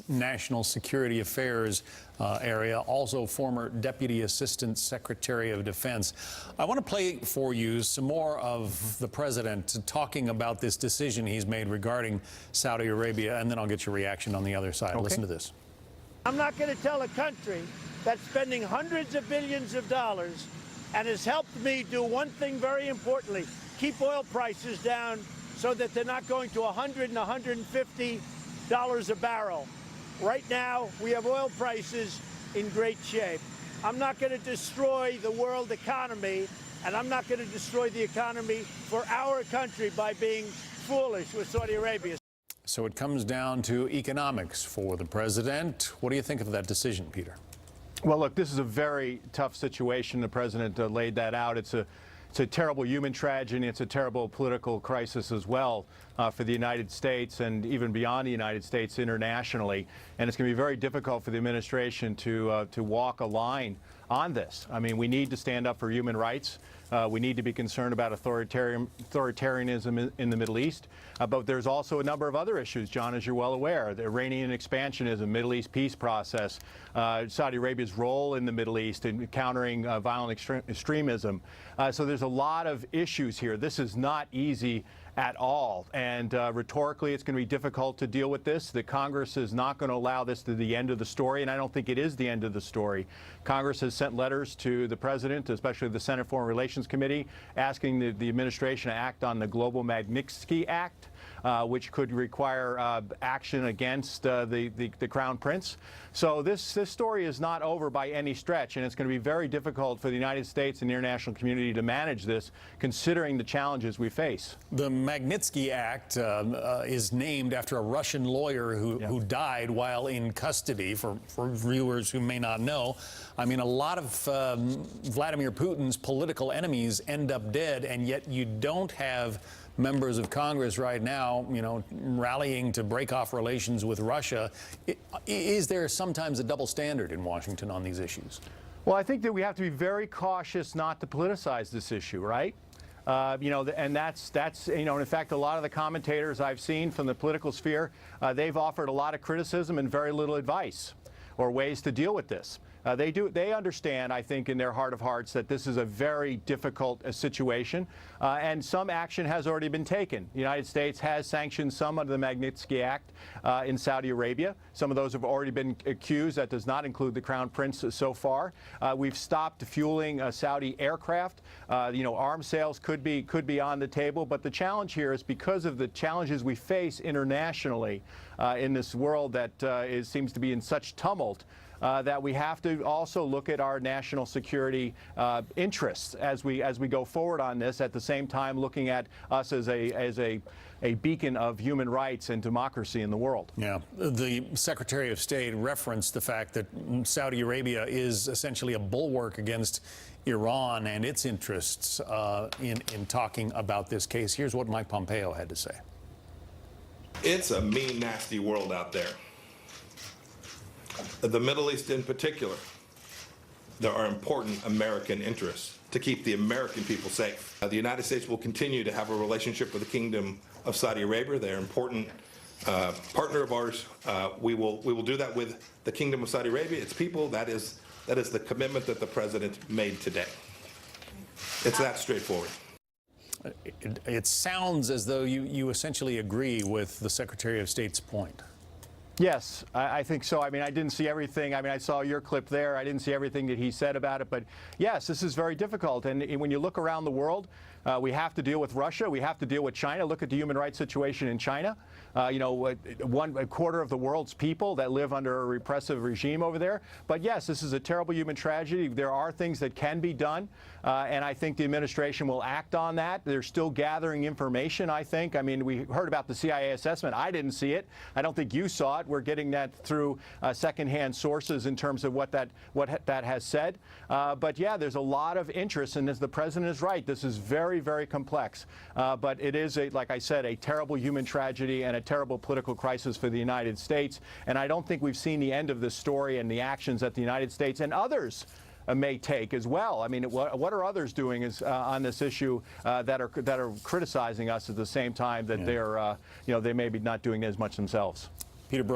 National Security Affairs area, also former Deputy Assistant Secretary of Defense. I want to play for you some more of the president talking about this decision he's made regarding Saudi Arabia, and then I'll get your reaction on the other side. Okay. Listen to this. I'm not going to tell a country that's spending hundreds of billions of dollars and has helped me do one thing very importantly, keep oil prices down so that they're not going to $100 and $150 a barrel. Right now, we have oil prices in great shape. I'm not going to destroy the world economy, and I'm not going to destroy the economy for our country by being foolish with Saudi Arabia. So it comes down to economics for the president. What do you think of that decision, Peter? Well, look, this is a very tough situation. The president laid that out. It's a terrible human tragedy. It's a terrible political crisis as well for the United States and even beyond the United States internationally. And it's going to be very difficult for the administration to walk a line on this. I mean, we need to stand up for human rights. We need to be concerned about authoritarianism in the Middle East. But there's also a number of other issues, John, as you're well aware. The Iranian expansionism, Middle East peace process, Saudi Arabia's role in the Middle East in countering violent extremism. So there's a lot of issues here. This is not easy at all. And rhetorically, it's going to be difficult to deal with this. The Congress is not going to allow this to be the end of the story, and I don't think it is the end of the story. Congress has sent letters to the president, especially the Senate Foreign Relations Committee, asking the administration to act on the Global Magnitsky Act, which could require action against the Crown Prince. So this story is not over by any stretch, and it's going to be very difficult for the United States and the international community to manage this, considering the challenges we face. The Magnitsky Act is named after a Russian lawyer who died while in custody. For viewers who may not know, I mean, a lot of Vladimir Putin's political enemies end up dead, and yet you don't have members of Congress right now, you know, rallying to break off relations with Russia. Is there sometimes a double standard in Washington on these issues? Well, I think that we have to be very cautious not to politicize this issue, right? You know, and that's you know, in fact, a lot of the commentators I've seen from the political sphere, they've offered a lot of criticism and very little advice or ways to deal with this. They understand, I think, in their heart of hearts that this is a very difficult situation, and some action has already been taken. The United States has sanctioned some under the Magnitsky Act in Saudi Arabia. Some of those have already been accused. That does not include the Crown Prince so far. We've stopped fueling Saudi aircraft. You know, arms sales could be on the table, but the challenge here is because of the challenges we face internationally in this world that seems to be in such tumult. That we have to also look at our national security interests as we go forward on this. At the same time, looking at us as a beacon of human rights and democracy in the world. Yeah, the Secretary of State referenced the fact that Saudi Arabia is essentially a bulwark against Iran and its interests in talking about this case. Here's what Mike Pompeo had to say. It's a mean, nasty world out there. The Middle East in particular, there are important American interests to keep the American people safe. The United States will continue to have a relationship with the Kingdom of Saudi Arabia. They're an important partner of ours. We will do that with the Kingdom of Saudi Arabia, its people. That is the commitment that the President made today. It's that straightforward. It sounds as though you essentially agree with the Secretary of State's point. Yes, I think so. I mean, I didn't see everything. I mean, I saw your clip there. I didn't see everything that he said about it. But yes, this is very difficult. And when you look around the world, we have to deal with Russia. We have to deal with China. Look at the human rights situation in China. You know, a quarter of the world's people that live under a repressive regime over there. But yes, this is a terrible human tragedy. There are things that can be done. And I think the administration will act on that. They're still gathering information, I think. I mean, we heard about the CIA assessment. I didn't see it. I don't think you saw it. We're getting that through secondhand sources in terms of what that has said. But yeah, there's a lot of interest, and as the president is right, this is very, very complex. But it is, like I said, a terrible human tragedy and a terrible political crisis for the United States. And I don't think we've seen the end of this story and the actions that the United States and others may take as well. I mean, what are others doing on this issue that are criticizing us at the same time that they're, you know, they may be not doing as much themselves? Peter Brookes.